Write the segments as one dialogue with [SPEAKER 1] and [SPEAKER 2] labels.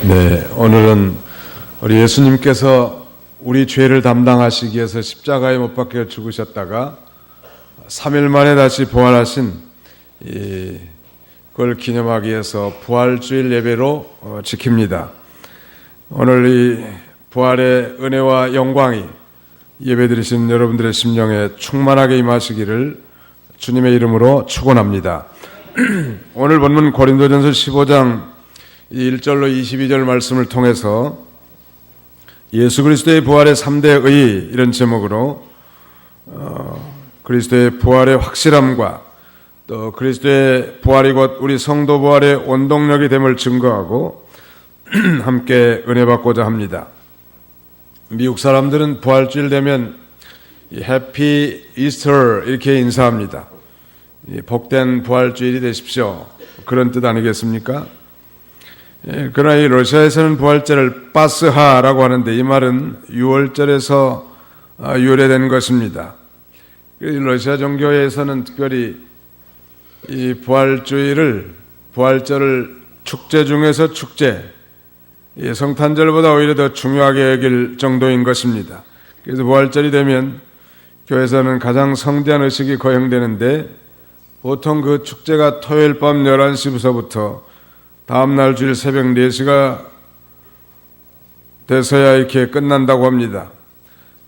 [SPEAKER 1] 네, 오늘은 우리 예수님께서 우리 죄를 담당하시기 위해서 십자가에 못 박혀 죽으셨다가 3일 만에 다시 부활하신 그걸 기념하기 위해서 부활주일 예배로 지킵니다. 오늘 이 부활의 은혜와 영광이 예배드리시는 여러분들의 심령에 충만하게 임하시기를 주님의 이름으로 축원합니다. 오늘 본문 고린도전서 15장 1절로 22절 말씀을 통해서 예수 그리스도의 부활의 3대 의 이런 제목으로 그리스도의 부활의 확실함과 또 그리스도의 부활이 곧 우리 성도 부활의 원동력이 됨을 증거하고 함께 은혜 받고자 합니다. 미국 사람들은 부활주일 되면 해피 이스터 이렇게 인사합니다. 복된 부활주일이 되십시오. 그런 뜻 아니겠습니까? 그러나 이 러시아에서는 부활절을 파스하라고 하는데 이 말은 유월절에서 유래된 것입니다. 러시아 종교에서는 특별히 이 부활절을 축제 중에서 축제, 성탄절보다 오히려 더 중요하게 여길 정도인 것입니다. 그래서 부활절이 되면 교회에서는 가장 성대한 의식이 거행되는데 보통 그 축제가 토요일 밤 11시부터 다음날 주일 새벽 4시가 돼서야 이렇게 끝난다고 합니다.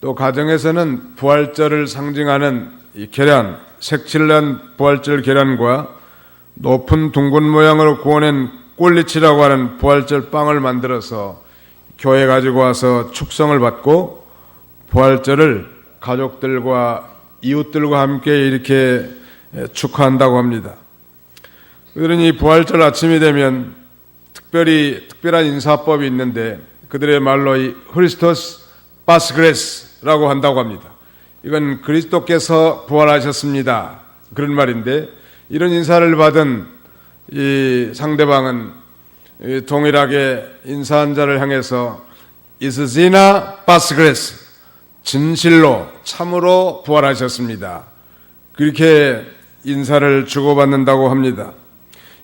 [SPEAKER 1] 또 가정에서는 부활절을 상징하는 이 계란, 색칠난 부활절 계란과 높은 둥근 모양으로 구워낸 꼴리치라고 하는 부활절 빵을 만들어서 교회에 가지고 와서 축성을 받고 부활절을 가족들과 이웃들과 함께 이렇게 축하한다고 합니다. 그들은 이 부활절 아침이 되면 특별한 인사법이 있는데 그들의 말로 이 크리스토스 파스그레스라고 한다고 합니다. 이건 그리스도께서 부활하셨습니다. 그런 말인데 이런 인사를 받은 이 상대방은 동일하게 인사한 자를 향해서 이스지나 파스그레스, 진실로 참으로 부활하셨습니다. 그렇게 인사를 주고받는다고 합니다.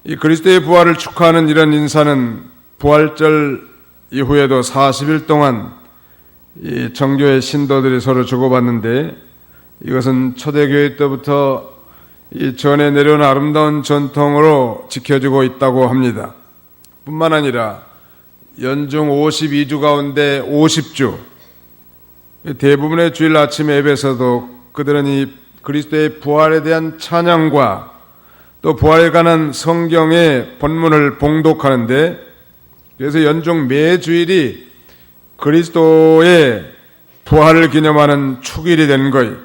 [SPEAKER 1] 이 그리스도의 부활을 축하하는 이런 인사는 부활절 이후에도 40일 동안 이 정교의 신도들이 서로 주고받는데 이것은 초대교회 때부터 이 전에 내려온 아름다운 전통으로 지켜지고 있다고 합니다. 뿐만 아니라 연중 52주 가운데 50주 대부분의 주일 아침 예배에서도 그들은 이 그리스도의 부활에 대한 찬양과 또 부활에 관한 성경의 본문을 봉독하는데 그래서 연중 매 주일이 그리스도의 부활을 기념하는 축일이 된 거예요.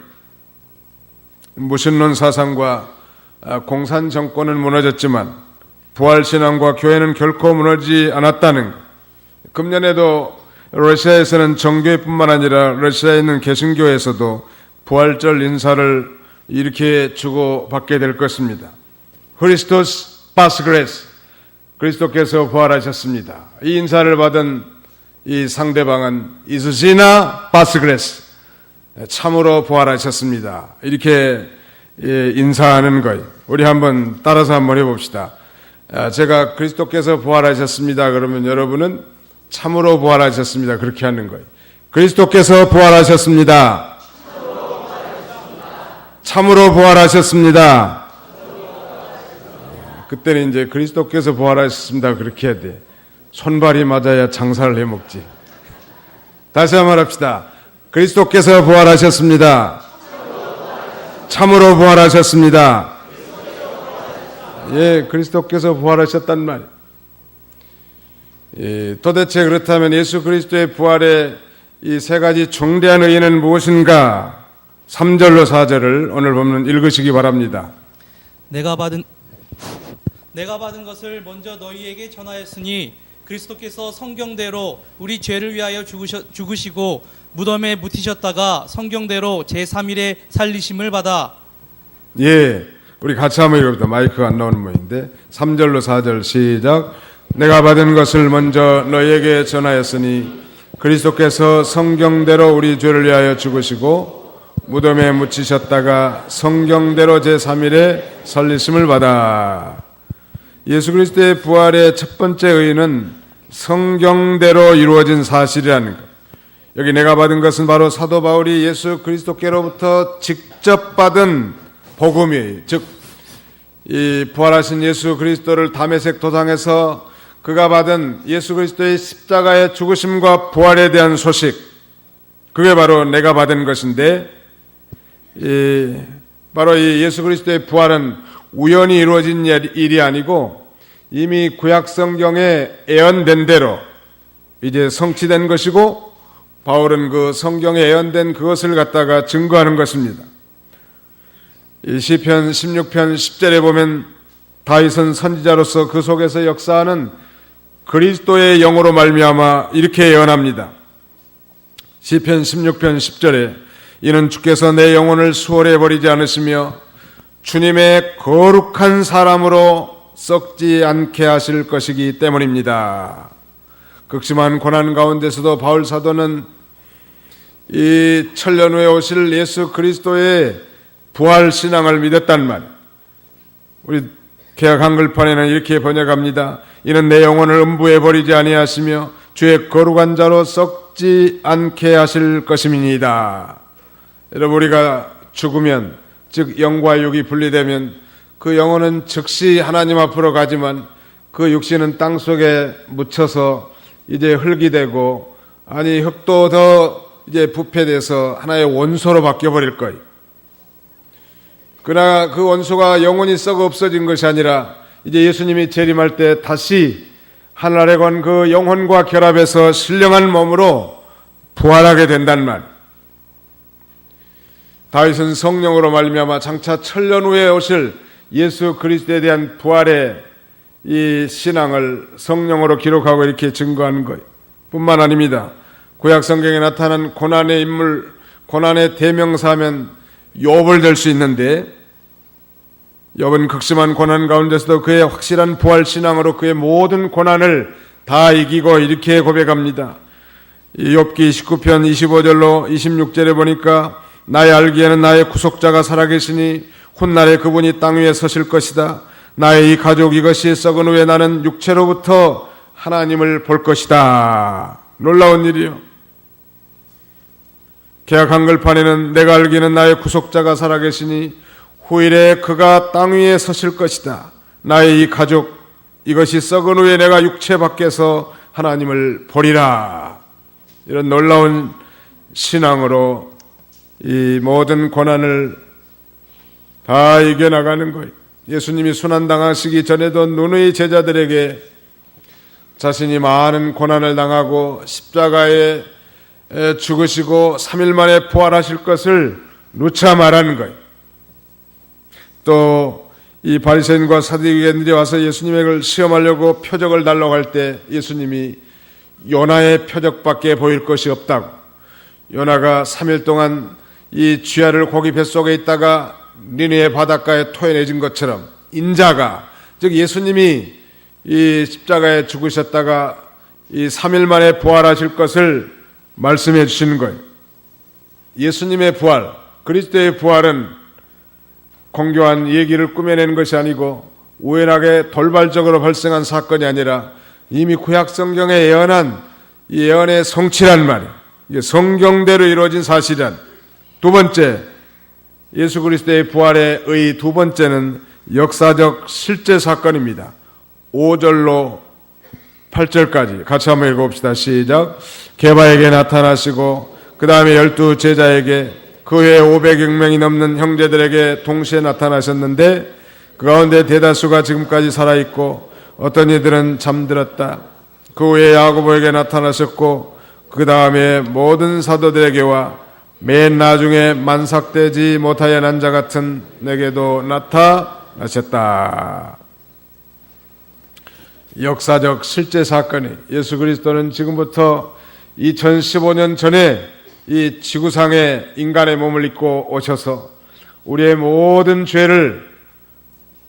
[SPEAKER 1] 무신론 사상과 공산 정권은 무너졌지만 부활신앙과 교회는 결코 무너지지 않았다는 것. 금년에도 러시아에서는 정교회뿐만 아니라 러시아에 있는 개신교에서도 부활절 인사를 이렇게 주고받게 될 것입니다. 크리스토스 파스그레스, 그리스도께서 부활하셨습니다. 이 인사를 받은 이 상대방은 이스지나 파스그레스, 참으로 부활하셨습니다. 이렇게 인사하는 거예요. 우리 한번 따라서 한번 해봅시다. 제가 그리스도께서 부활하셨습니다. 그러면 여러분은 참으로 부활하셨습니다. 그렇게 하는 거예요. 그리스도께서 부활하셨습니다. 참으로 부활하셨습니다. 그때는 이제 그리스도께서 부활하셨습니다. 그렇게 해야 돼. 손발이 맞아야 장사를 해먹지. 다시 한번 합시다. 그리스도께서 부활하셨습니다. 참으로 부활하셨습니다. 예, 그리스도께서 부활하셨단 말이에요. 예, 도대체 그렇다면 예수 그리스도의 부활의 이 세 가지 중대한 의의는 무엇인가? 3절로 4절을 오늘 보면 읽으시기 바랍니다.
[SPEAKER 2] 내가 받은 것을 먼저 너희에게 전하였으니 그리스도께서 성경대로 우리 죄를 위하여 죽으시고 무덤에 묻히셨다가 성경대로 제3일에 살리심을 받아.
[SPEAKER 1] 예, 우리 같이 한번 읽어봅시다. 마이크가 안 나오는 모양인데 3절로 4절 시작. 내가 받은 것을 먼저 너희에게 전하였으니 그리스도께서 성경대로 우리 죄를 위하여 죽으시고 무덤에 묻히셨다가 성경대로 제3일에 살리심을 받아. 예수 그리스도의 부활의 첫 번째 의의는 성경대로 이루어진 사실이라는 것. 여기 내가 받은 것은 바로 사도 바울이 예수 그리스도께로부터 직접 받은 복음이에요. 즉, 이 부활하신 예수 그리스도를 다메섹 도상에서 그가 받은 예수 그리스도의 십자가의 죽으심과 부활에 대한 소식, 그게 바로 내가 받은 것인데, 바로 이 예수 그리스도의 부활은 우연히 이루어진 일이 아니고 이미 구약 성경에 예언된 대로 이제 성취된 것이고, 바울은 그 성경에 예언된 그것을 갖다가 증거하는 것입니다. 이 시편 16편 10절에 보면 다윗은 선지자로서 그 속에서 역사하는 그리스도의 영으로 말미암아 이렇게 예언합니다. 시편 16편 10절에 이는 주께서 내 영혼을 수월해 버리지 않으시며 주님의 거룩한 사람으로 썩지 않게 하실 것이기 때문입니다. 극심한 고난 가운데서도 바울 사도는 이 천년 후에 오실 예수 그리스도의 부활 신앙을 믿었단 말이에요. 우리 개역 한글판에는 이렇게 번역합니다. 이는 내 영혼을 음부에 버리지 아니하시며 주의 거룩한 자로 썩지 않게 하실 것임이니이다. 여러분, 우리가 죽으면, 즉 영과 육이 분리되면 그 영혼은 즉시 하나님 앞으로 가지만 그 육신은 땅 속에 묻혀서 이제 흙이 되고, 아니 흙도 더 이제 부패돼서 하나의 원소로 바뀌어버릴 거예요. 그러나 그 원소가 영원히 썩어 없어진 것이 아니라 이제 예수님이 재림할 때 다시 하늘에 건 그 영혼과 결합해서 신령한 몸으로 부활하게 된단 말. 다윗은 성령으로 말미암아 장차 천년 후에 오실 예수 그리스도에 대한 부활의 이 신앙을 성령으로 기록하고 이렇게 증거하는 거예요. 뿐만 아닙니다. 구약 성경에 나타난 고난의 인물, 고난의 대명사하면 욥을 들 수 있는데, 욥은 극심한 고난 가운데서도 그의 확실한 부활 신앙으로 그의 모든 고난을 다 이기고 이렇게 고백합니다. 욥기 19편 25절로 26절에 보니까 나의 알기에는 나의 구속자가 살아계시니 훗날에 그분이 땅 위에 서실 것이다. 나의 이 가족 이것이 썩은 후에 나는 육체로부터 하나님을 볼 것이다. 놀라운 일이요. 개역 한글판에는 내가 알기는 나의 구속자가 살아계시니 후일에 그가 땅 위에 서실 것이다. 나의 이 가족 이것이 썩은 후에 내가 육체 밖에서 하나님을 보리라. 이런 놀라운 신앙으로 이 모든 고난을 다 이겨나가는 거예요. 예수님이 순환당하시기 전에도 누누이 제자들에게 자신이 많은 고난을 당하고 십자가에 죽으시고 3일 만에 부활하실 것을 누차 말하는 거예요. 또 이 바리새인과 사두개인들이 와서 예수님을 시험하려고 표적을 달라고 할 때 예수님이 요나의 표적밖에 보일 것이 없다고, 요나가 3일 동안 이 쥐알을 고기 뱃속에 있다가 니느웨 바닷가에 토해내진 것처럼 인자가, 즉 예수님이 이 십자가에 죽으셨다가 이 3일 만에 부활하실 것을 말씀해 주시는 거예요. 예수님의 부활, 그리스도의 부활은 공교한 얘기를 꾸며내는 것이 아니고 우연하게 돌발적으로 발생한 사건이 아니라 이미 구약 성경에 예언한 이 예언의 성취란 말이에요. 이게 성경대로 이루어진 사실이란. 두 번째, 예수 그리스도의 부활의 의 두 번째는 역사적 실제 사건입니다. 5절로 8절까지 같이 한번 읽어봅시다. 시작. 게바에게 나타나시고 그 다음에 12 제자에게 그 외에 500명이 넘는 형제들에게 동시에 나타나셨는데 그 가운데 대다수가 지금까지 살아있고 어떤 이들은 잠들었다. 그 외에 야고보에게 나타나셨고 그 다음에 모든 사도들에게와 맨 나중에 만삭되지 못하여 난 자 같은 내게도 나타나셨다. 역사적 실제 사건이, 예수 그리스도는 지금부터 2015년 전에 이 지구상에 인간의 몸을 입고 오셔서 우리의 모든 죄를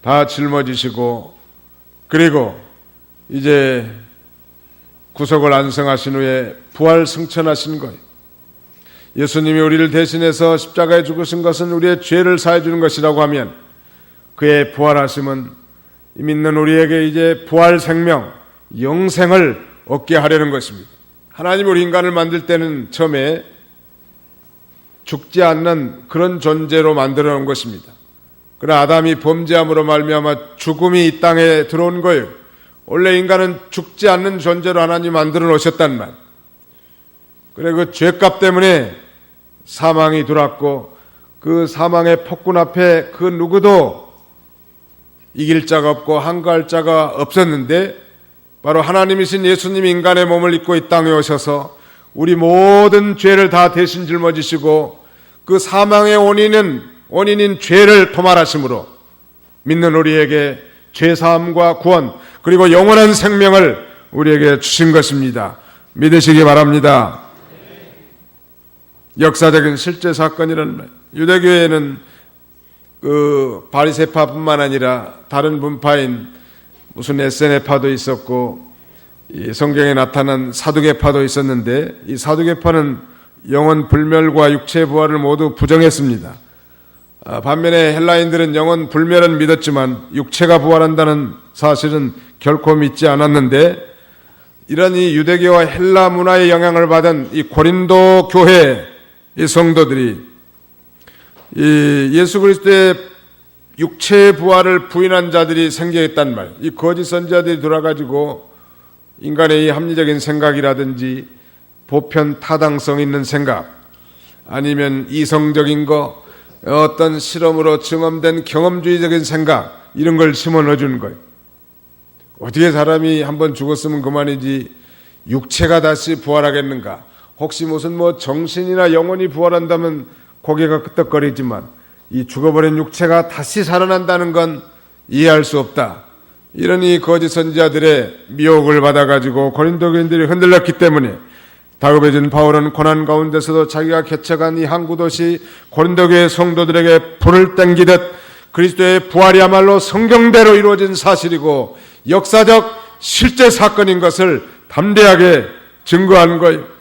[SPEAKER 1] 다 짊어지시고 그리고 이제 구속을 완성하신 후에 부활 승천하신 거예요. 예수님이 우리를 대신해서 십자가에 죽으신 것은 우리의 죄를 사해 주는 것이라고 하면 그의 부활하심은 믿는 우리에게 이제 부활 생명, 영생을 얻게 하려는 것입니다. 하나님이 우리 인간을 만들 때는 처음에 죽지 않는 그런 존재로 만들어 놓은 것입니다. 그러나 아담이 범죄함으로 말미암아 죽음이 이 땅에 들어온 거예요. 원래 인간은 죽지 않는 존재로 하나님이 만들어 놓으셨단 말. 그래 그 죄값 때문에 사망이 들어왔고 그 사망의 폭군 앞에 그 누구도 이길 자가 없고 항거할 자가 없었는데 바로 하나님이신 예수님이 인간의 몸을 입고 이 땅에 오셔서 우리 모든 죄를 다 대신 짊어지시고 그 사망의 원인인 죄를 도말하심으로 믿는 우리에게 죄사함과 구원 그리고 영원한 생명을 우리에게 주신 것입니다. 믿으시기 바랍니다. 역사적인 실제 사건이라는 말. 유대교회는 그 바리새파뿐만 아니라 다른 분파인 무슨 에세네파도 있었고 이 성경에 나타난 사두개파도 있었는데 이 사두개파는 영원 불멸과 육체 부활을 모두 부정했습니다. 반면에 헬라인들은 영원 불멸은 믿었지만 육체가 부활한다는 사실은 결코 믿지 않았는데 이런 이 유대교와 헬라 문화의 영향을 받은 이 고린도 교회 이 성도들이 이 예수 그리스도의 육체 부활을 부인한 자들이 생겨있단 말. 이 거짓 선지자들이 돌아가지고 인간의 이 합리적인 생각이라든지 보편 타당성 있는 생각 아니면 이성적인 거 어떤 실험으로 증언된 경험주의적인 생각 이런 걸 심어 넣어주는 거예요. 어떻게 사람이 한번 죽었으면 그만이지 육체가 다시 부활하겠는가? 혹시 무슨 뭐 정신이나 영혼이 부활한다면 고개가 끄덕거리지만 이 죽어버린 육체가 다시 살아난다는 건 이해할 수 없다. 이런 이 거짓 선지자들의 미혹을 받아가지고 고린도 교인들이 흔들렸기 때문에 다급해진 바울은 고난 가운데서도 자기가 개척한 이 항구도시 고린도 교회 성도들에게 불을 땡기듯 그리스도의 부활이야말로 성경대로 이루어진 사실이고 역사적 실제 사건인 것을 담대하게 증거한 거예요.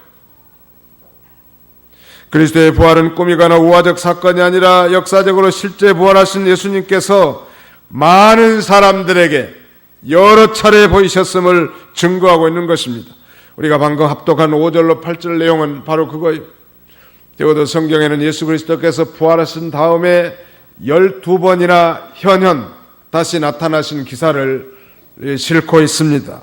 [SPEAKER 1] 그리스도의 부활은 꿈이거나 우화적 사건이 아니라 역사적으로 실제 부활하신 예수님께서 많은 사람들에게 여러 차례 보이셨음을 증거하고 있는 것입니다. 우리가 방금 합독한 5절로 8절 내용은 바로 그거예요. 적어도 성경에는 예수 그리스도께서 부활하신 다음에 12번이나 현현 다시 나타나신 기사를 싣고 있습니다.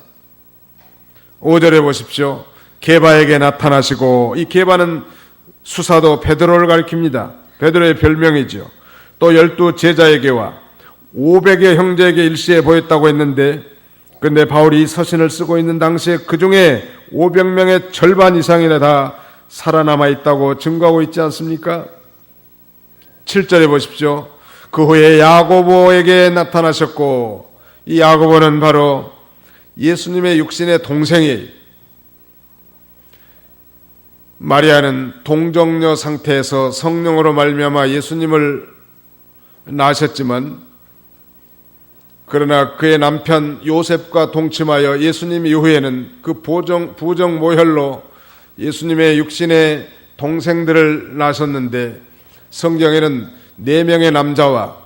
[SPEAKER 1] 5절에 보십시오. 게바에게 나타나시고 이 게바는 수사도 베드로를 가리킵니다. 베드로의 별명이죠. 또 12 제자에게와 500의 형제에게 일시에 보였다고 했는데 근데 바울이 이 서신을 쓰고 있는 당시에 그 중에 500명의 절반 이상이나 다 살아남아 있다고 증거하고 있지 않습니까? 7절에 보십시오. 그 후에 야고보에게 나타나셨고 이 야고보는 바로 예수님의 육신의 동생이에요. 마리아는 동정녀 상태에서 성령으로 말미암아 예수님을 낳으셨지만 그러나 그의 남편 요셉과 동침하여 예수님 이후에는 그 부정 모혈로 예수님의 육신의 동생들을 낳으셨는데 성경에는 4명의 남자와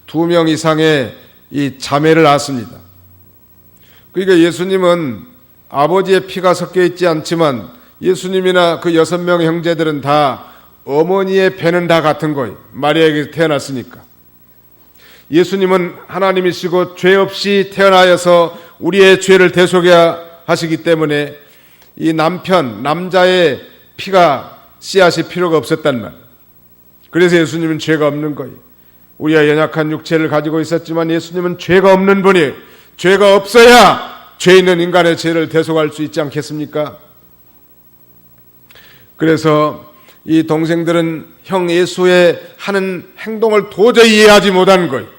[SPEAKER 1] 2명 이상의 이 자매를 낳았습니다. 그러니까 예수님은 아버지의 피가 섞여 있지 않지만 예수님이나 그 6명의 형제들은 다 어머니의 배는 다 같은 거예요. 마리아에게서 태어났으니까. 예수님은 하나님이시고 죄 없이 태어나여서 우리의 죄를 대속해 하시기 때문에 이 남자의 피가 씨앗이 필요가 없었단 말. 그래서 예수님은 죄가 없는 거예요. 우리가 연약한 육체를 가지고 있었지만 예수님은 죄가 없는 분이에요. 죄가 없어야 죄 있는 인간의 죄를 대속할 수 있지 않겠습니까? 그래서 이 동생들은 형 예수의 하는 행동을 도저히 이해하지 못한 거예요.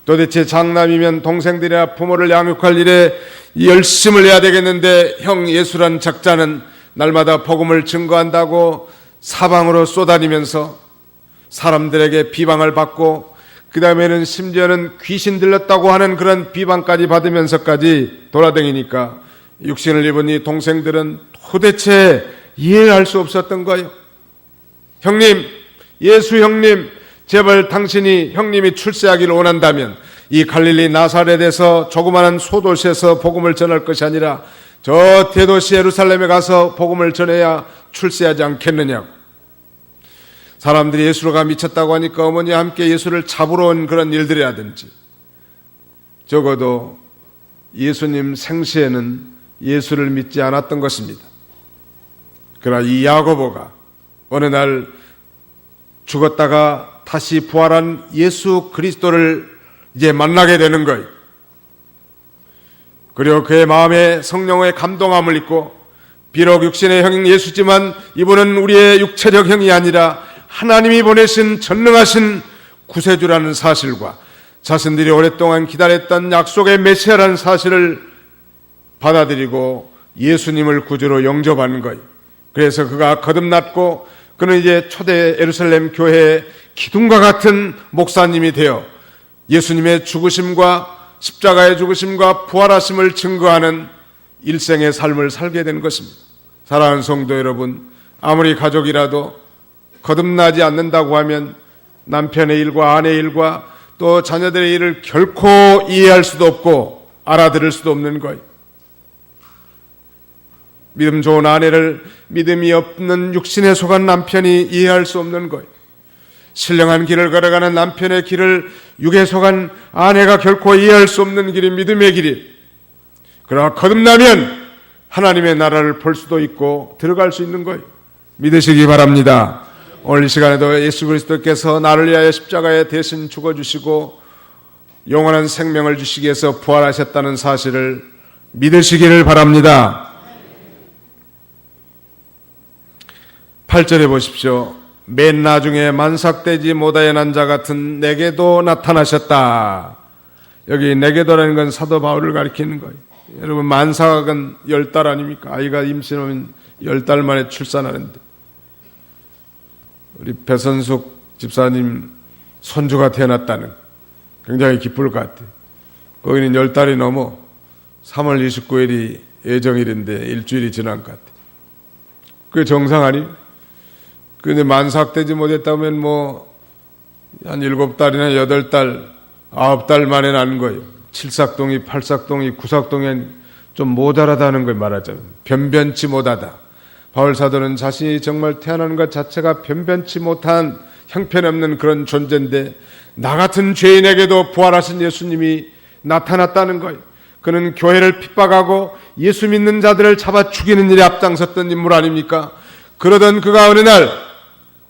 [SPEAKER 1] 도대체 장남이면 동생들이나 부모를 양육할 일에 열심을 해야 되겠는데 형 예수란 작자는 날마다 복음을 증거한다고 사방으로 쏘다니면서 사람들에게 비방을 받고 그 다음에는 심지어는 귀신 들렸다고 하는 그런 비방까지 받으면서까지 돌아다니니까 육신을 입은 이 동생들은 도대체 이해할 수 없었던 거예요. 형님, 예수 형님, 제발 당신이 형님이 출세하기를 원한다면 이 갈릴리 나사렛에서 조그마한 소도시에서 복음을 전할 것이 아니라 저 대도시 예루살렘에 가서 복음을 전해야 출세하지 않겠느냐고. 사람들이 예수로가 미쳤다고 하니까 어머니와 함께 예수를 잡으러 온 그런 일들이라든지, 적어도 예수님 생시에는 예수를 믿지 않았던 것입니다. 그러나 이 야고보가 어느 날 죽었다가 다시 부활한 예수 그리스도를 이제 만나게 되는 거예요. 그리고 그의 마음에 성령의 감동함을 입고, 비록 육신의 형인 예수지만 이분은 우리의 육체적 형이 아니라 하나님이 보내신 전능하신 구세주라는 사실과 자신들이 오랫동안 기다렸던 약속의 메시아라는 사실을 받아들이고 예수님을 구주로 영접하는 거예요. 그래서 그가 거듭났고, 그는 이제 초대 예루살렘 교회의 기둥과 같은 목사님이 되어 예수님의 죽으심과 십자가의 죽으심과 부활하심을 증거하는 일생의 삶을 살게 된 것입니다. 사랑하는 성도 여러분, 아무리 가족이라도 거듭나지 않는다고 하면 남편의 일과 아내의 일과 또 자녀들의 일을 결코 이해할 수도 없고 알아들을 수도 없는 거예요. 믿음 좋은 아내를 믿음이 없는 육신에 속한 남편이 이해할 수 없는 거예요. 신령한 길을 걸어가는 남편의 길을 육에 속한 아내가 결코 이해할 수 없는 길이 믿음의 길이. 그러나 거듭나면 하나님의 나라를 볼 수도 있고 들어갈 수 있는 거예요. 믿으시기 바랍니다. 오늘 이 시간에도 예수 그리스도께서 나를 위하여 십자가에 대신 죽어주시고 영원한 생명을 주시기 위해서 부활하셨다는 사실을 믿으시기를 바랍니다. 8절에 보십시오. 맨 나중에 만삭되지 못하여난 자 같은 내게도 나타나셨다. 여기 내게도라는 건 사도 바울을 가리키는 거예요. 여러분, 만삭은 10달 아닙니까? 아이가 임신하면 10달 만에 출산하는데, 우리 배선숙 집사님 손주가 태어났다는, 굉장히 기쁠 것 같아요. 거기는 10달이 넘어 3월 29일이 예정일인데 일주일이 지난 것 같아요. 그게 정상 아니에요? 근데 만삭되지 못했다면 한 7달이나 8달, 9달 만에 난 거예요. 7삭동이, 8삭동이, 9삭동이 좀 모자라다는 걸 말하자면 변변치 못하다. 바울 사도는 자신이 정말 태어나는 것 자체가 변변치 못한 형편없는 그런 존재인데 나 같은 죄인에게도 부활하신 예수님이 나타났다는 거예요. 그는 교회를 핍박하고 예수 믿는 자들을 잡아 죽이는 일에 앞장섰던 인물 아닙니까? 그러던 그가 어느 날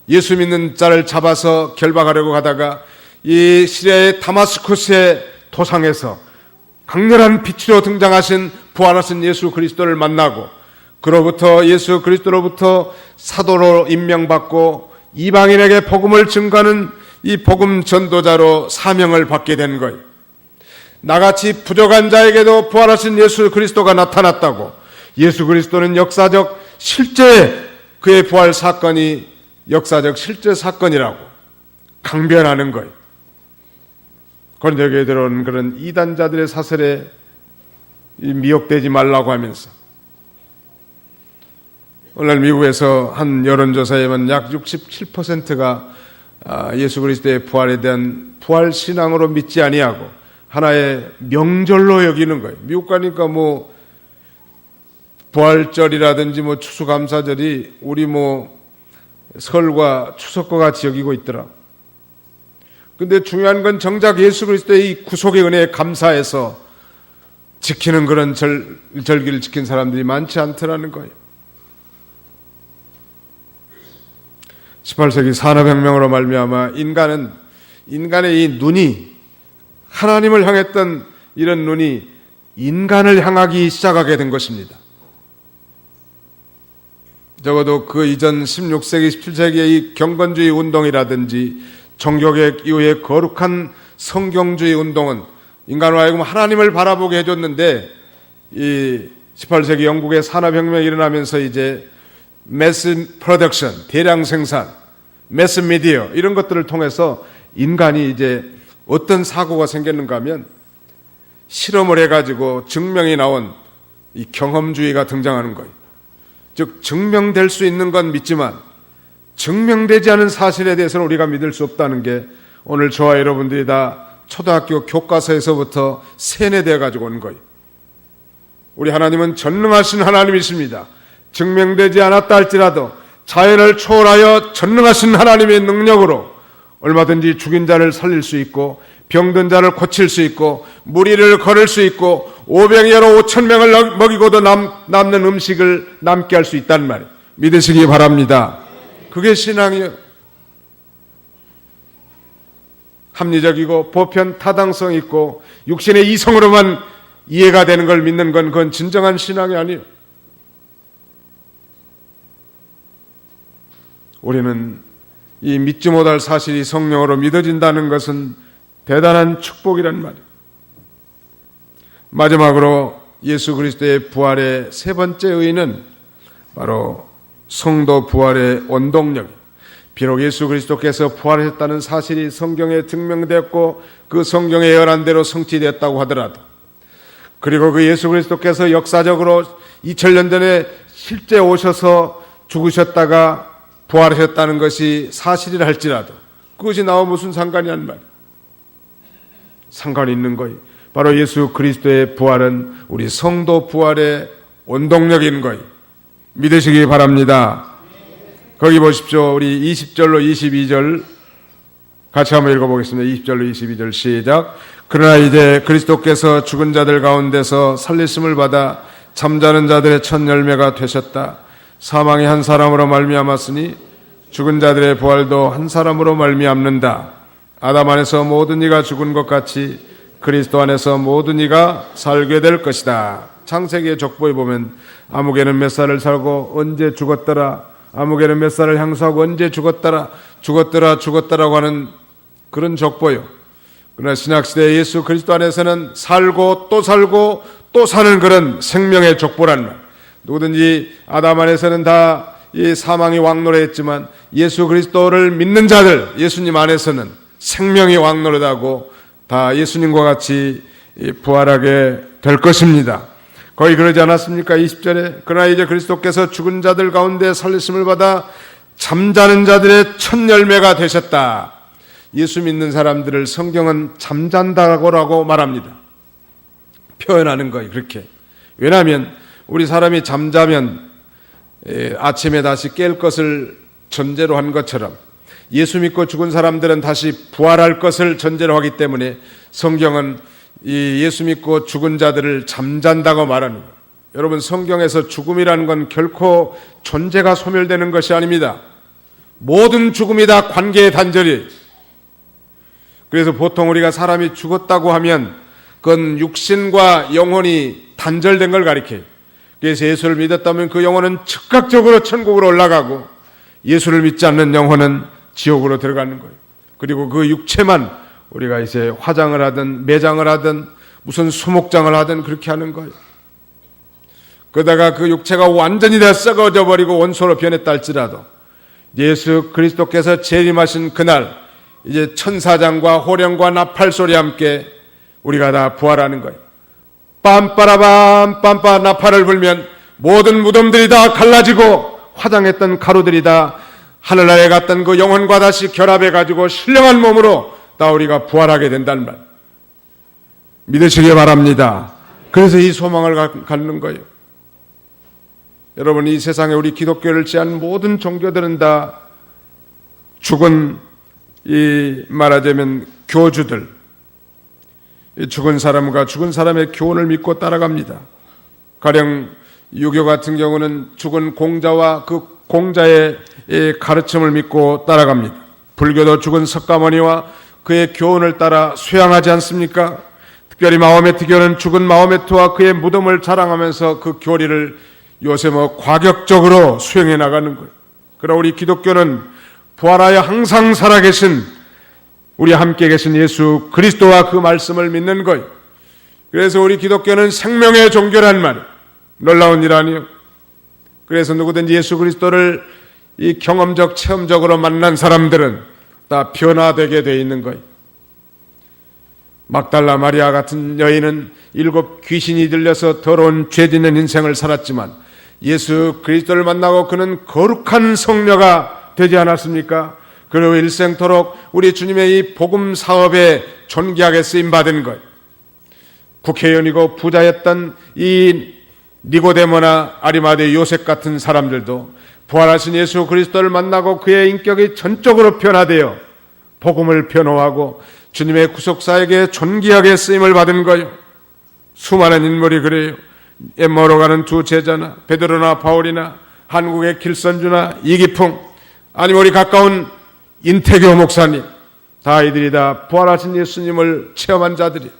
[SPEAKER 1] 예수 믿는 자를 잡아서 결박하려고 하다가 이 시리아의 다마스쿠스의 도상에서 강렬한 빛으로 등장하신 부활하신 예수 그리스도를 만나고, 그로부터 예수 그리스도로부터 사도로 임명받고 이방인에게 복음을 증거하는 이 복음 전도자로 사명을 받게 된 거예요. 나같이 부족한 자에게도 부활하신 예수 그리스도가 나타났다고, 예수 그리스도는 역사적 실제 그의 부활 사건이 역사적 실제 사건이라고 강변하는 거예요. 그런데 여기에 들어온 그런 이단자들의 사설에 미혹되지 말라고 하면서, 오늘 미국에서 한 여론조사에 보면 약 67%가 예수 그리스도의 부활에 대한 부활 신앙으로 믿지 아니하고 하나의 명절로 여기는 거예요. 미국 가니까 부활절이라든지 추수감사절이 우리 설과 추석과 같이 여기고 있더라. 근데 중요한 건 정작 예수 그리스도의 이 구속의 은혜에 감사해서 지키는 그런 절기를 지킨 사람들이 많지 않더라는 거예요. 18세기 산업혁명으로 말미암아 인간의 이 눈이, 하나님을 향했던 이런 눈이 인간을 향하기 시작하게 된 것입니다. 적어도 그 이전 16세기, 17세기의 이 경건주의 운동이라든지 종교개혁 이후의 거룩한 성경주의 운동은 인간을 하여금 하나님을 바라보게 해줬는데, 이 18세기 영국의 산업혁명이 일어나면서 이제 매스 프로덕션, 대량 생산, 매스 미디어 이런 것들을 통해서 인간이 이제 어떤 사고가 생겼는가 하면 실험을 해가지고 증명이 나온 이 경험주의가 등장하는 거예요. 즉 증명될 수 있는 건 믿지만 증명되지 않은 사실에 대해서는 우리가 믿을 수 없다는 게 오늘 저와 여러분들이 다 초등학교 교과서에서부터 세뇌되어 가지고 온 거예요. 우리 하나님은 전능하신 하나님이십니다. 증명되지 않았다 할지라도 자연을 초월하여 전능하신 하나님의 능력으로 얼마든지 죽인 자를 살릴 수 있고 병든 자를 고칠 수 있고 무리를 걸을 수 있고 오병이어로 5,000명을 먹이고도 남는 음식을 남게 할 수 있단 말이에요. 믿으시기 바랍니다. 그게 신앙이에요. 합리적이고 보편 타당성 있고 육신의 이성으로만 이해가 되는 걸 믿는 건 그건 진정한 신앙이 아니에요. 우리는 이 믿지 못할 사실이 성령으로 믿어진다는 것은 대단한 축복이란 말이에요. 마지막으로 예수 그리스도의 부활의 세 번째 의의는 바로 성도 부활의 원동력이에요. 비록 예수 그리스도께서 부활하셨다는 사실이 성경에 증명되었고 그 성경에 예언한 대로 성취되었다고 하더라도, 그리고 그 예수 그리스도께서 역사적으로 2000년 전에 실제 오셔서 죽으셨다가 부활하셨다는 것이 사실이라 할지라도 그것이 나와 무슨 상관이란 말이에요. 상관이 있는 거예요. 바로 예수 그리스도의 부활은 우리 성도 부활의 원동력인 거예요. 믿으시기 바랍니다. 거기 보십시오. 우리 20절로 22절 같이 한번 읽어보겠습니다. 20절로 22절 시작. 그러나 이제 그리스도께서 죽은 자들 가운데서 살리심을 받아 잠자는 자들의 첫 열매가 되셨다. 사망이 한 사람으로 말미암았으니 죽은 자들의 부활도 한 사람으로 말미암는다. 아담 안에서 모든 이가 죽은 것 같이 그리스도 안에서 모든 이가 살게 될 것이다. 창세기의 족보에 보면 아무개는 몇 살을 살고 언제 죽었더라, 아무개는 몇 살을 향수하고 언제 죽었더라고 하는 그런 족보요. 그러나 신약시대의 예수 그리스도 안에서는 살고 또 사는 그런 생명의 족보란 말. 누구든지 아담 안에서는 다 이 사망이 왕노래했지만 예수 그리스도를 믿는 자들, 예수님 안에서는 생명이 왕노래하고 다 예수님과 같이 부활하게 될 것입니다. 거의 그러지 않았습니까? 20절에 그러나 이제 그리스도께서 죽은 자들 가운데 살리심을 받아 잠자는 자들의 첫 열매가 되셨다. 예수 믿는 사람들을 성경은 잠잔다고라고 말합니다. 표현하는 거예요. 그렇게. 왜냐하면 우리 사람이 잠자면 아침에 다시 깰 것을 전제로 한 것처럼 예수 믿고 죽은 사람들은 다시 부활할 것을 전제로 하기 때문에 성경은 이 예수 믿고 죽은 자들을 잠잔다고 말합니다. 여러분, 성경에서 죽음이라는 건 결코 존재가 소멸되는 것이 아닙니다. 모든 죽음이 다 관계의 단절이에요. 그래서 보통 우리가 사람이 죽었다고 하면 그건 육신과 영혼이 단절된 걸 가리켜요. 그래서 예수를 믿었다면 그 영혼은 즉각적으로 천국으로 올라가고 예수를 믿지 않는 영혼은 지옥으로 들어가는 거예요. 그리고 그 육체만 우리가 이제 화장을 하든 매장을 하든 무슨 수목장을 하든 그렇게 하는 거예요. 그러다가 그 육체가 완전히 다 썩어져 버리고 원소로 변했다 할지라도 예수 그리스도께서 재림하신 그날 이제 천사장과 호령과 나팔 소리와 함께 우리가 다 부활하는 거예요. 빰빠라밤 빰빠 나팔을 불면 모든 무덤들이 다 갈라지고 화장했던 가루들이 다 하늘나라에 갔던 그 영혼과 다시 결합해가지고 신령한 몸으로 다 우리가 부활하게 된다는 말 믿으시기 바랍니다. 그래서 이 소망을 갖는 거예요. 여러분, 이 세상에 우리 기독교를 취한 모든 종교들은 다 죽은 이 말하자면 교주들, 죽은 사람과 죽은 사람의 교훈을 믿고 따라갑니다. 가령 유교 같은 경우는 죽은 공자와 그 공자의 가르침을 믿고 따라갑니다. 불교도 죽은 석가모니와 그의 교훈을 따라 수양하지 않습니까? 특별히 마호메트교는 죽은 마호메트와 그의 무덤을 자랑하면서 그 교리를 요새 과격적으로 수행해 나가는 거예요. 그러나 우리 기독교는 부활하여 항상 살아계신 우리 함께 계신 예수 그리스도와 그 말씀을 믿는 거예요. 그래서 우리 기독교는 생명의 종교란 말이에요. 놀라운 일 아니에요. 그래서 누구든지 예수 그리스도를 이 경험적 체험적으로 만난 사람들은 다 변화되게 돼 있는 거예요. 막달라 마리아 같은 여인은 7 귀신이 들려서 더러운 죄 짓는 인생을 살았지만 예수 그리스도를 만나고 그는 거룩한 성녀가 되지 않았습니까? 그리고 일생토록 우리 주님의 이 복음 사업에 존귀하게 쓰임받은 것. 국회의원이고 부자였던 이 니고데모나 아리마대 요셉 같은 사람들도 부활하신 예수 그리스도를 만나고 그의 인격이 전적으로 변화되어 복음을 변호하고 주님의 구속사에게 존귀하게 쓰임을 받은 거예요. 수많은 인물이 그래요. 엠마오로 가는 두 제자나 베드로나 바울이나 한국의 길선주나 이기풍, 아니면 우리 가까운 인태교 목사님, 다 이들이 다 부활하신 예수님을 체험한 자들이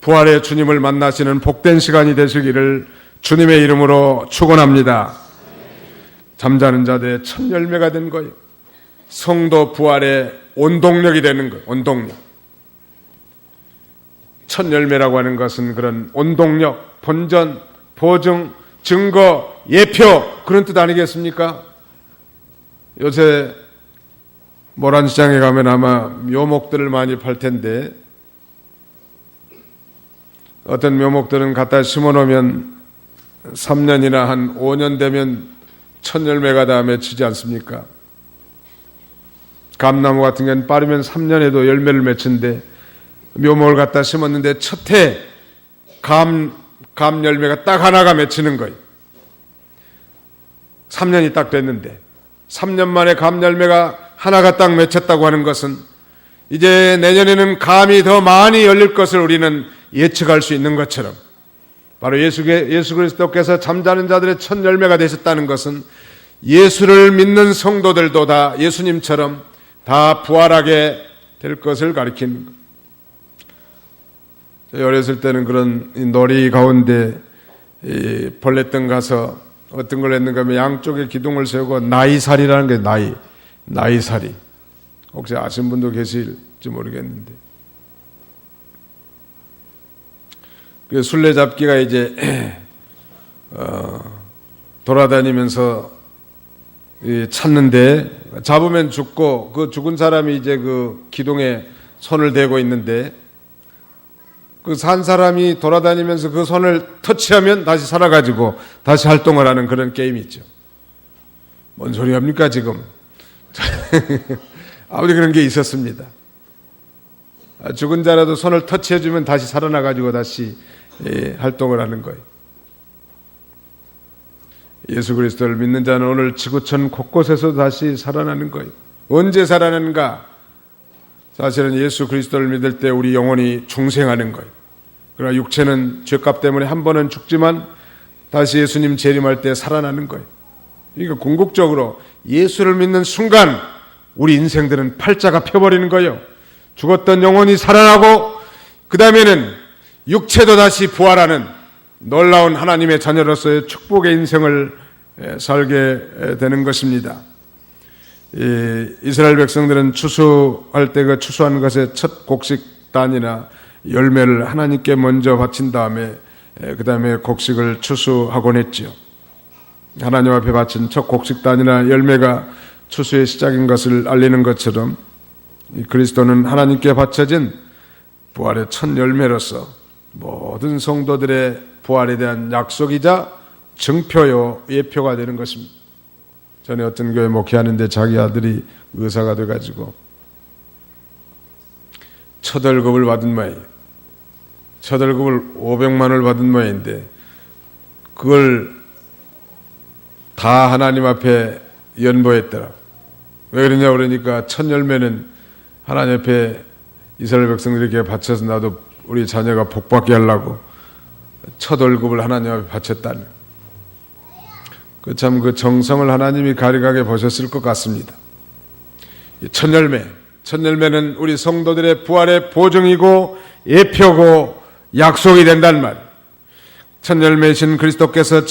[SPEAKER 1] 부활의 주님을 만나시는 복된 시간이 되시기를 주님의 이름으로 축원합니다. 잠자는 자들의 첫 열매가 된 거예요. 성도 부활의 원동력이 되는 거예요. 원동력. 첫 열매라고 하는 것은 그런 원동력, 본전, 보증, 증거, 예표, 그런 뜻 아니겠습니까? 요새 모란시장에 가면 아마 묘목들을 많이 팔 텐데, 어떤 묘목들은 갖다 심어놓으면 3년이나 한 5년 되면 첫 열매가 다 맺히지 않습니까? 감나무 같은 경우는 빠르면 3년에도 열매를 맺힌데, 묘목을 갖다 심었는데 첫 해 감 열매가 딱 하나가 맺히는 거예요. 3년이 딱 됐는데 3년 만에 감 열매가 하나가 딱 맺혔다고 하는 것은 이제 내년에는 감이 더 많이 열릴 것을 우리는 예측할 수 있는 것처럼, 바로 예수 그리스도께서 잠자는 자들의 첫 열매가 되셨다는 것은 예수를 믿는 성도들도 다 예수님처럼 다 부활하게 될 것을 가리키는 것. 어렸을 때는 그런 놀이 가운데 벌레등 가서 어떤 걸 했는가 하면 양쪽에 기둥을 세우고 나이살이라는 게 나이살이. 혹시 아시는 분도 계실지 모르겠는데. 그 술래잡기가 이제 돌아다니면서 찾는데, 잡으면 죽고 그 죽은 사람이 이제 그 기둥에 손을 대고 있는데, 그 산 사람이 돌아다니면서 그 손을 터치하면 다시 살아가지고 다시 활동을 하는 그런 게임이 있죠. 뭔 소리 합니까 지금? 아무리 그런 게 있었습니다. 죽은 자라도 손을 터치해주면 다시 살아나가지고 다시 활동을 하는 거예요. 예수 그리스도를 믿는 자는 오늘 지구촌 곳곳에서 다시 살아나는 거예요. 언제 살아나는가? 사실은 예수 그리스도를 믿을 때 우리 영혼이 중생하는 거예요. 그러나 육체는 죄값 때문에 한 번은 죽지만 다시 예수님 재림할 때 살아나는 거예요. 그러니까 궁극적으로 예수를 믿는 순간 우리 인생들은 팔자가 펴버리는 거예요. 죽었던 영혼이 살아나고 그 다음에는 육체도 다시 부활하는 놀라운 하나님의 자녀로서의 축복의 인생을 살게 되는 것입니다. 이스라엘 백성들은 추수할 때 그 추수한 것의 첫 곡식단이나 열매를 하나님께 먼저 바친 다음에 그 다음에 곡식을 추수하곤 했죠. 하나님 앞에 바친 첫 곡식단이나 열매가 추수의 시작인 것을 알리는 것처럼 그리스도는 하나님께 바쳐진 부활의 첫 열매로서 모든 성도들의 부활에 대한 약속이자 증표요 예표가 되는 것입니다. 전에 어떤 교회 목회하는데 자기 아들이 의사가 돼가지고 첫 월급을 받은 모양이에요. 첫 월급을 500만 원을 받은 모양인데 그걸 다 하나님 앞에 연보했더라. 왜 그러냐 그러니까 첫 열매는 하나님 앞에 이스라엘 백성들에게 바쳐서 나도 우리 자녀가 복받게 하려고 첫 월급을 하나님 앞에 바쳤다는, 그 참 그 정성을 하나님이 가리가게 보셨을 것 같습니다. 첫 열매는 우리 성도들의 부활의 보증이고 예표고 약속이 된단 말이에요. 첫 열매이신 그리스도께서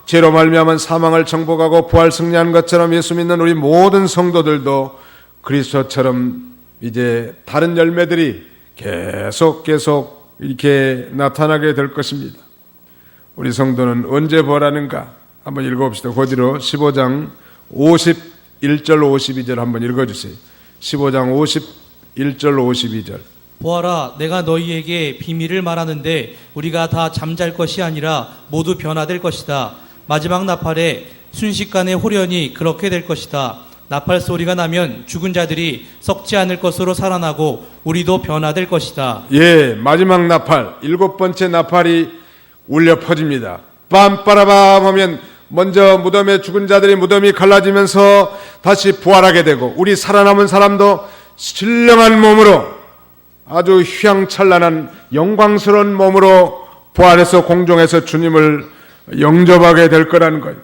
[SPEAKER 1] 죄로 말미암은 사망을 정복하고 부활 승리한 것처럼 예수 믿는 우리 모든 성도들도 그리스도처럼 이제 다른 열매들이 계속 이렇게 나타나게 될 것입니다. 우리 성도는 언제 부활하는가? 한번 읽어봅시다. 고디로 15장 51절 52절 한번 읽어주세요. 15장 51절 52절.
[SPEAKER 2] 보아라, 내가 너희에게 비밀을 말하는데 우리가 다 잠잘 것이 아니라 모두 변화될 것이다. 마지막 나팔에 순식간에 호련히 그렇게 될 것이다. 나팔 소리가 나면 죽은 자들이 썩지 않을 것으로 살아나고 우리도 변화될 것이다.
[SPEAKER 1] 예, 마지막 나팔, 7번째 나팔이 울려 퍼집니다. 빰빠라밤 하면 먼저 무덤에 죽은 자들이 무덤이 갈라지면서 다시 부활하게 되고, 우리 살아남은 사람도 신령한 몸으로, 아주 휘황찬란한 영광스러운 몸으로 부활해서 공중에서 주님을 영접하게 될 거라는 거예요.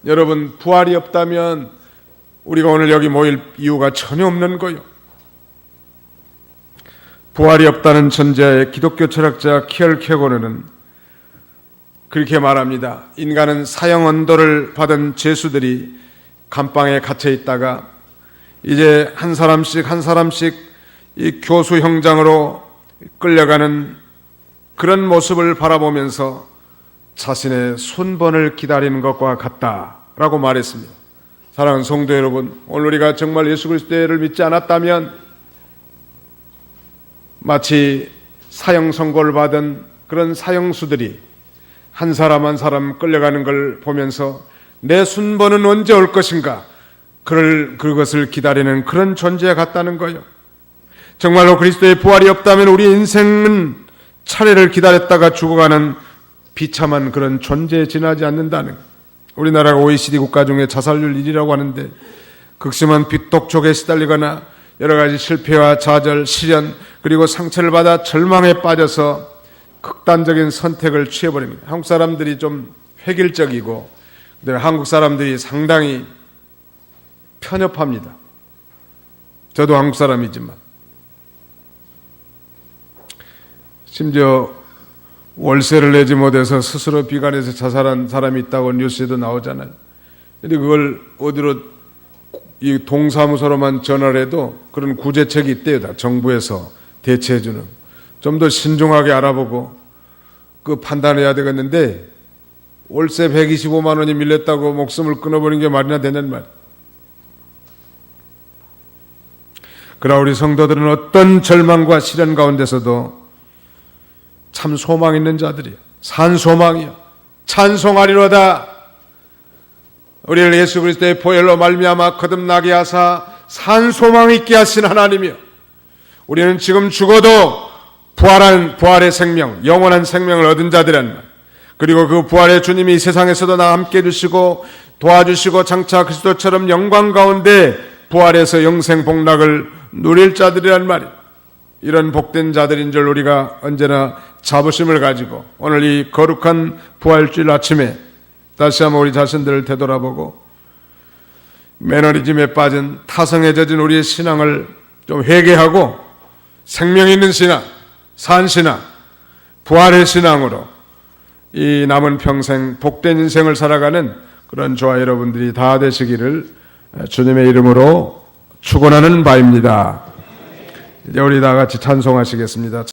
[SPEAKER 1] 여러분, 부활이 없다면 우리가 오늘 여기 모일 이유가 전혀 없는 거예요. 부활이 없다는 전제하에 기독교 철학자 키얼케고르는 그렇게 말합니다. 인간은 사형 언도를 받은 죄수들이 감방에 갇혀 있다가 이제 한 사람씩 이 교수 형장으로 끌려가는 그런 모습을 바라보면서 자신의 순번을 기다리는 것과 같다라고 말했습니다. 사랑하는 성도 여러분, 오늘 우리가 정말 예수 그리스도를 믿지 않았다면 마치 사형 선고를 받은 그런 사형수들이 한 사람 한 사람 끌려가는 걸 보면서 내 순번은 언제 올 것인가, 그것을 기다리는 그런 존재 같다는 거예요. 정말로 그리스도의 부활이 없다면 우리 인생은 차례를 기다렸다가 죽어가는 비참한 그런 존재에 지나지 않는다는, 우리나라가 OECD 국가 중에 자살률 1위라고 하는데 극심한 빚독촉에 시달리거나 여러 가지 실패와 좌절, 시련, 그리고 상처를 받아 절망에 빠져서 극단적인 선택을 취해버립니다. 한국 사람들이 좀 획일적이고, 그다음에 한국 사람들이 상당히 편협합니다. 저도 한국 사람이지만. 심지어 월세를 내지 못해서 스스로 비관해서 자살한 사람이 있다고 뉴스에도 나오잖아요. 근데 그걸 어디로, 이 동사무소로만 전화를 해도 그런 구제책이 있대요. 다 정부에서 대체해주는. 좀 더 신중하게 알아보고 그 판단해야 되겠는데, 월세 125만 원이 밀렸다고 목숨을 끊어버린 게 말이나 되는 말. 그러나 우리 성도들은 어떤 절망과 시련 가운데서도 참 소망 있는 자들이야. 산 소망이야. 찬송하리로다. 우리를 예수 그리스도의 보혈로 말미암아 거듭나게 하사 산 소망 있게 하신 하나님이여, 우리는 지금 죽어도 부활의 생명, 영원한 생명을 얻은 자들이란 말. 그리고 그 부활의 주님이 이 세상에서도 나 함께 해주시고 도와주시고 장차 그리스도처럼 영광 가운데 부활해서 영생 복락을 누릴 자들이란 말이에요. 이런 복된 자들인 줄 우리가 언제나 자부심을 가지고 오늘 이 거룩한 부활주일 아침에 다시 한번 우리 자신들을 되돌아보고 매너리즘에 빠진, 타성에 젖은 우리의 신앙을 좀 회개하고 생명 있는 신앙, 산 신앙, 부활의 신앙으로 이 남은 평생 복된 인생을 살아가는 그런 저와 여러분들이 다 되시기를 주님의 이름으로 축원하는 바입니다. 이제 우리 다 같이 찬송하시겠습니다.